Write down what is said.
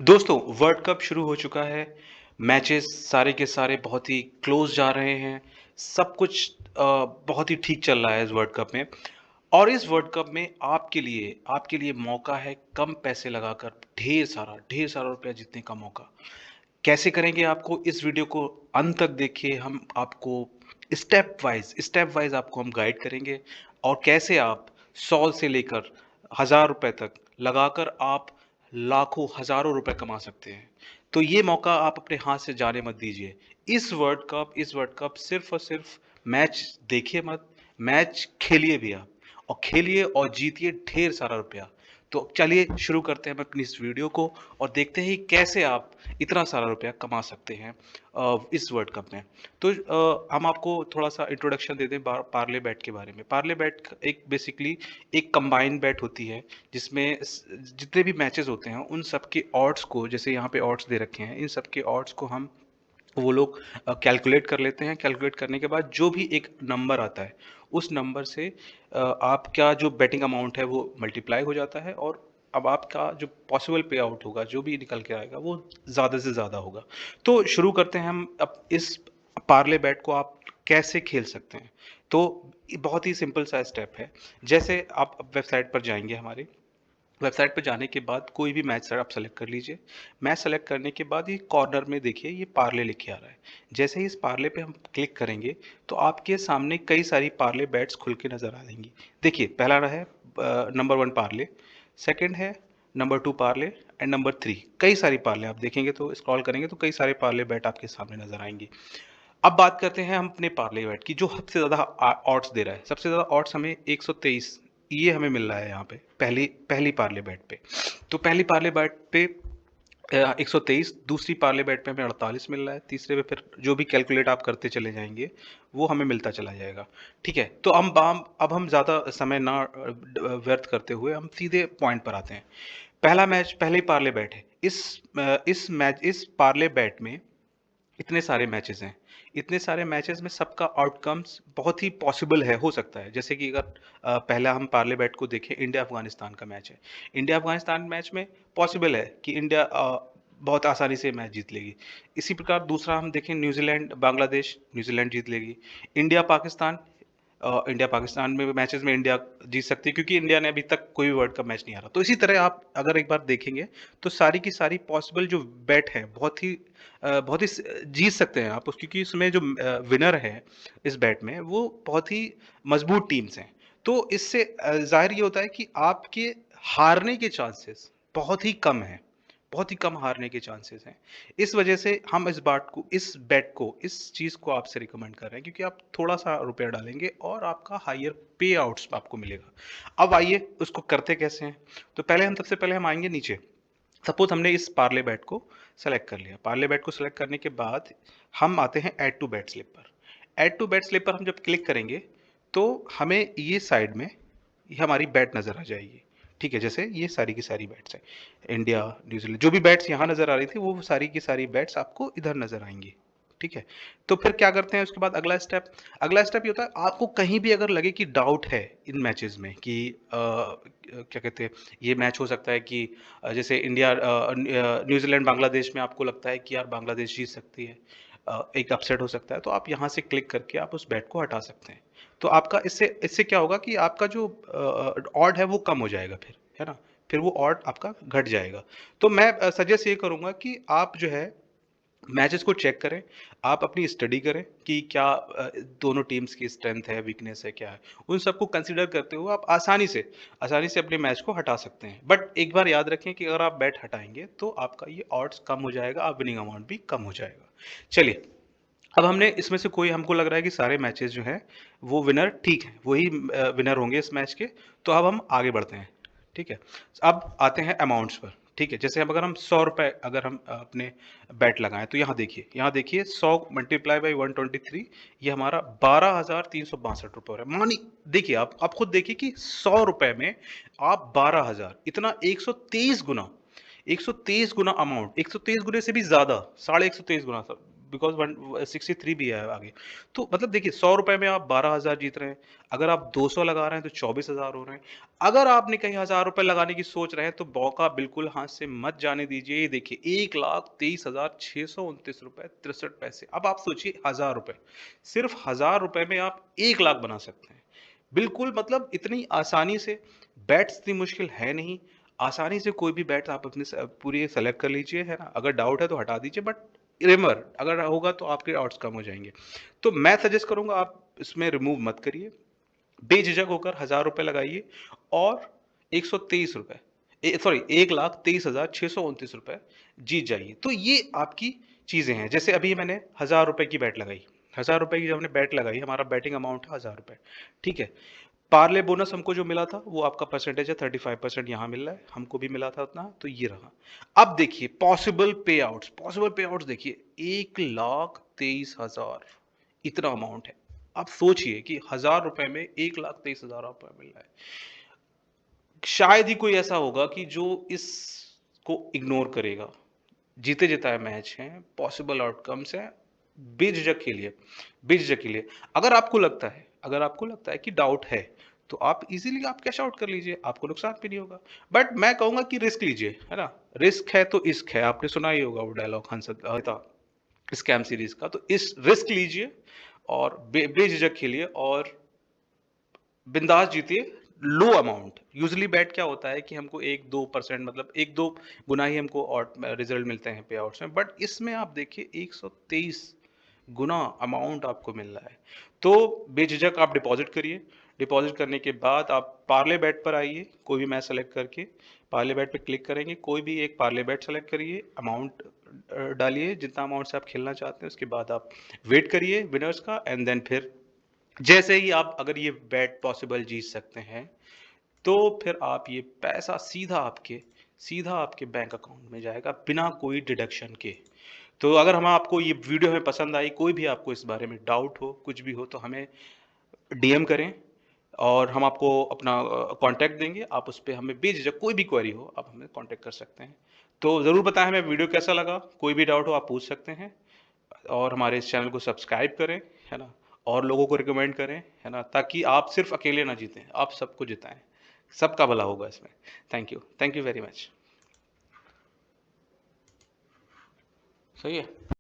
दोस्तों, world cup शुरू हो चुका है। मैचेस सारे के सारे बहुत ही क्लोज़ जा रहे हैं। सब कुछ बहुत ही ठीक चल रहा है इस वर्ल्ड कप में। और इस वर्ल्ड कप में आपके लिए मौका है कम पैसे लगाकर ढेर सारा रुपया जीतने का मौका। कैसे करेंगे आपको इस वीडियो को अंत तक देखिए, हम आपको स्टेप वाइज़ आपको हम गाइड करेंगे और कैसे आप 100 से लेकर हज़ार रुपए तक लगाकर आप लाखों, हज़ारों रुपए कमा सकते हैं। तो ये मौका आप अपने हाथ से जाने मत दीजिए। इस वर्ल्ड कप सिर्फ़ और सिर्फ़ मैच देखिए मत, मैच खेलिए भी आप और खेलिए और जीतिए ढेर सारा रुपया। तो चलिए शुरू करते हैं हम अपनी इस वीडियो को और देखते हैं कैसे आप इतना सारा रुपया कमा सकते हैं इस वर्ल्ड कप में। तो हम आपको थोड़ा-सा इंट्रोडक्शन दे दें पार्ले बैट के बारे में। पार्ले बैट एक बेसिकली एक कंबाइंड बैट होती है, जिसमें जितने भी मैचेस होते हैं उन सब के ऑड्स को, जैसे यहाँ पे ऑड्स दे रखे हैं, इन सब के ऑड्स को वो लोग कैलकुलेट कर लेते हैं। कैलकुलेट करने के बाद जो भी एक नंबर आता है, उस नंबर से आपका जो बेटिंग अमाउंट है वो मल्टीप्लाई हो जाता है और अब आपका जो पॉसिबल पे आउट होगा, जो भी निकल के आएगा, वो ज़्यादा से ज़्यादा होगा। तो शुरू करते हैं हम अब इस पार्ले बैट को आप कैसे खेल सकते हैं। तो बहुत ही सिंपल सा स्टेप है। जैसे आप वेबसाइट पर जाएँगे हमारी, वेबसाइट पे जाने के बाद कोई भी मैच सर आप सेलेक्ट कर लीजिए। मैच सेलेक्ट करने के बाद ये कॉर्नर में देखिए ये पार्ले लिखे आ रहा है। जैसे ही इस पार्ले पे हम क्लिक करेंगे तो आपके सामने कई सारी पार्ले बैट्स खुल के नज़र आ जाएँगी। देखिए पहला है नंबर 1 पार्ले, सेकंड है नंबर 2 पार्ले एंड नंबर 3। कई सारी पार्ले आप देखेंगे तो स्क्रॉल करेंगे तो कई सारे पार्ले बैट आपके सामने नज़र आएँगी। अब बात करते हैं हम अपने पार्ले बैट की, जो सबसे ज़्यादा ऑड्स दे रहा है। सबसे ज़्यादा ऑड्स हमें 123 ये हमें मिल रहा है यहाँ पे पहली पहली पार्ले बैट पे। तो पहली पार्ले बैट पे 123, दूसरी पार्ले बैट पे हमें 48 मिल रहा है, तीसरे पे फिर जो भी कैलकुलेट आप करते चले जाएँगे, वो हमें मिलता चला जाएगा। ठीक है? तो अब हम ज़्यादा समय ना व्यर्थ करते हुए हम सीधे पॉइंट पर आते हैं। पहला मैच पहली पार्ले बैट है। इस पार्ले बैट में इतने सारे मैचेस हैं। इतने सारे मैचेस में सबका आउटकम्स बहुत ही पॉसिबल है, हो सकता है। जैसे कि अगर पहला हम पार्ले बैट को देखें, इंडिया-अफ़गानिस्तान का मैच है। इंडिया-अफ़गानिस्तान मैच में पॉसिबल है कि इंडिया बहुत आसानी से मैच जीत लेगी। इसी प्रकार दूसरा हम देखें न्यूज़ीलैंड-बांग्लादेश, न्यूज़ीलैंड जीत लेगी। इंडिया-पाकिस्तान इंडिया-पाकिस्तान में मैचेस में इंडिया जीत सकती है क्योंकि इंडिया ने अभी तक कोई भी वर्ल्ड कप मैच नहीं हारा। तो इसी तरह आप अगर एक बार देखेंगे, तो सारी की सारी पॉसिबल जो बेट हैं, बहुत ही जीत सकते हैं आप क्योंकि इसमें जो विनर है इस बेट में, वो बहुत ही मजबूत टीम्स हैं। तो इससे ज़ाहिर ये होता है कि आपके हारने के चांसेस बहुत ही कम हैं, बहुत ही कम हारने के चांसेस हैं। इस वजह से हम इस चीज़ को आपसे रिकमेंड कर रहे हैं क्योंकि आप थोड़ा-सा रुपया डालेंगे और आपका हायर पे आउट्स आपको मिलेगा। अब आइए उसको करते कैसे हैं? तो सबसे पहले हम आएँगे नीचे। सपोज़ हमने इस पार्ले बैट को सेलेक्ट कर लिया। पार्ले बैट को सेलेक्ट करने के बाद हम आते हैं ऐड टू बैट स्लिप पर। ऐड टू बैट स्लिप पर हम जब क्लिक करेंगे, तो हमें ये साइड में ये हमारी बैट नज़र आ जाएगी। ठीक है? जैसे ये सारी की सारी बैट्स हैं। इंडिया, न्यूज़ीलैंड जो भी बैट्स यहाँ नज़र आ रही थी, वो सारी की सारी बैट्स आपको इधर नज़र आएँगी। ठीक है? तो फिर क्या करते हैं उसके बाद अगला स्टेप ये होता है आपको कहीं भी अगर लगे कि डाउट है इन मैचेज़ में कि क्या कहते हैं, ये मैच हो सकता है कि जैसे न्यूज़ीलैंड बांग्लादेश में आपको लगता है कि यार बांग्लादेश जीत सकती है, एक अपसेट हो सकता है, तो आप यहाँ से क्लिक करके आप उस बेट को हटा सकते हैं। तो आपका इससे इससे क्या होगा कि आपका जो ऑड है वो कम हो जाएगा फिर, है ना? फिर वो ऑड आपका घट जाएगा। तो मैं सजेस्ट ये करूँगा कि आप जो है मैचेस को चेक करें, आप अपनी स्टडी करें कि क्या दोनों टीम्स की स्ट्रेंथ है, वीकनेस है, क्या है। उन सबको कंसीडर करते हुए आप आसानी से अपने मैच को हटा सकते हैं। बट एक बार याद रखें कि अगर आप बेट हटाएँगे तो आपका ये ऑड्स कम हो जाएगा, आप विनिंग अमाउंट भी कम हो जाएगा। चलिए, अब हमने इसमें से कोई हमको लग रहा है कि सारे मैचेस जो हैं, वो विनर ठीक है, वही विनर होंगे इस मैच के, तो अब हम आगे बढ़ते हैं, ठीक है? अब आते हैं अमाउंट्स पर, ठीक है? जैसे अब अगर हम ₹100 अगर हम अपने बेट लगाएँ, तो यहाँ देखिए 100 मल्टीप्लाई बाय 123 ये हमारा ₹12,362 हो रहा है। देखिए आप खुद देखिए कि ₹100 में आप 12,000 इतना 123 गुना 123 गुना अमाउंट, 123 गुने से भी ज़्यादा, साढ़े 123 गुना सर, बिकॉज़ 163 भी है आगे। तो मतलब देखिए ₹100 में आप 12,000 जीत रहे हैं, अगर आप 200 लगा रहे हैं तो 24,000 हो रहे हैं। अगर आपने कहीं ₹1000 लगाने की सोच रहे हैं तो मौका बिल्कुल हाथ से मत जाने दीजिए। ये देखिए ₹1,23,629.63। अब आप सोचिए ₹1000 सिर्फ़ ₹1000 में आप 1 लाख बना सकते हैं। बिल्कुल मतलब इतनी आसानी से बेट्स इतनी मुश्किल है नहीं। आसानी से कोई भी बेट आप अपने पूरी सेलेक्ट कर लीजिए, है ना? अगर डाउट है तो हटा दीजिए बट रिमेंबर अगर होगा तो आपके ऑड्स कम हो जाएँगे। तो मैं सजेस्ट करूँगा आप इसमें रिमूव मत करिए। बेझिझक होकर ₹1000 लगाइए और ₹123 सॉरी ₹1,23,629 जीत जाइए। तो ये आपकी चीज़ें हैं। जैसे अभी मैंने ₹1000 की बेट लगाई। ₹1000 की जब हमने बेट लगाई, हमारा बैटिंग अमाउंट है ₹1000, ठीक है? पार्ले बोनस हमको जो मिला था वो आपका परसेंटेज है 35% यहाँ मिल रहा है, हमको भी मिला था उतना, तो ये रहा। अब देखिए पॉसिबल पे आउट्स देखिए 1,23,000 इतना अमाउंट है। आप सोचिए कि ₹1000 में 1,23,000 रुपए मिल रहा है। शायद ही कोई ऐसा होगा कि जो इसको इग्नोर करेगा। जीते-जिताए मैच हैं, पॉसिबल आउटकम्स हैं, बेझिझक खेलिए बेझिझक खेलिए। अगर आपको लगता है कि डाउट है, तो आप इज़िली आप कैश आउट कर लीजिए, आपको नुकसान भी नहीं होगा। बट मैं कहूँगा कि रिस्क लीजिए, है ना? रिस्क है तो इश्क है, आपने सुना ही होगा वो डायलॉग हंसत था स्कैम सीरीज़ का। तो इस रिस्क लीजिए और बेझिझक खेलिए और बिंदास जीतिए, लो अमाउंट। यूजुअली बेट क्या होता है कि हमको 1-2% मतलब 1-2 गुना ही हमको और रिजल्ट मिलते हैं पे आउट्स में, बट इसमें आप देखिए 123 गुना अमाउंट आपको मिल रहा है। तो बेझिझक आप डिपॉजिट करिए। डिपॉजिट करने के बाद आप पार्ले बेट पर आइए, कोई भी मैच सेलेक्ट करके पार्ले बेट पे क्लिक करेंगे, कोई भी एक पार्ले बेट सेलेक्ट करिए, अमाउंट डालिए जितना अमाउंट से आप खेलना चाहते हैं, उसके बाद आप वेट करिए विनर्स का एंड देन फिर जैसे ही आप अगर ये बेट पॉसिबल जीत सकते हैं, तो फिर आप ये पैसा सीधा आपके बैंक अकाउंट में जाएगा बिना कोई डिडक्शन के। तो अगर हम आपको ये वीडियो हमें पसंद आई, कोई भी आपको इस बारे में डाउट हो, कुछ भी हो तो हमें डीएम करें और हम आपको अपना कॉन्टैक्ट देंगे। आप उस पे हमें बेझिझक कोई भी क्वेरी हो, आप हमें कॉन्टैक्ट कर सकते हैं। तो ज़रूर बताएँ हमें वीडियो कैसा लगा? कोई भी डाउट हो आप पूछ सकते हैं। और हमारे इस चैनल को सब्सक्राइब करें, है ना? और लोगों को रिकमेंड करें, है ना? ताकि आप सिर्फ़ अकेले ना जीतें, आप सबको जिताएँ। सबका भला होगा इसमें। Thank you very much. सही है?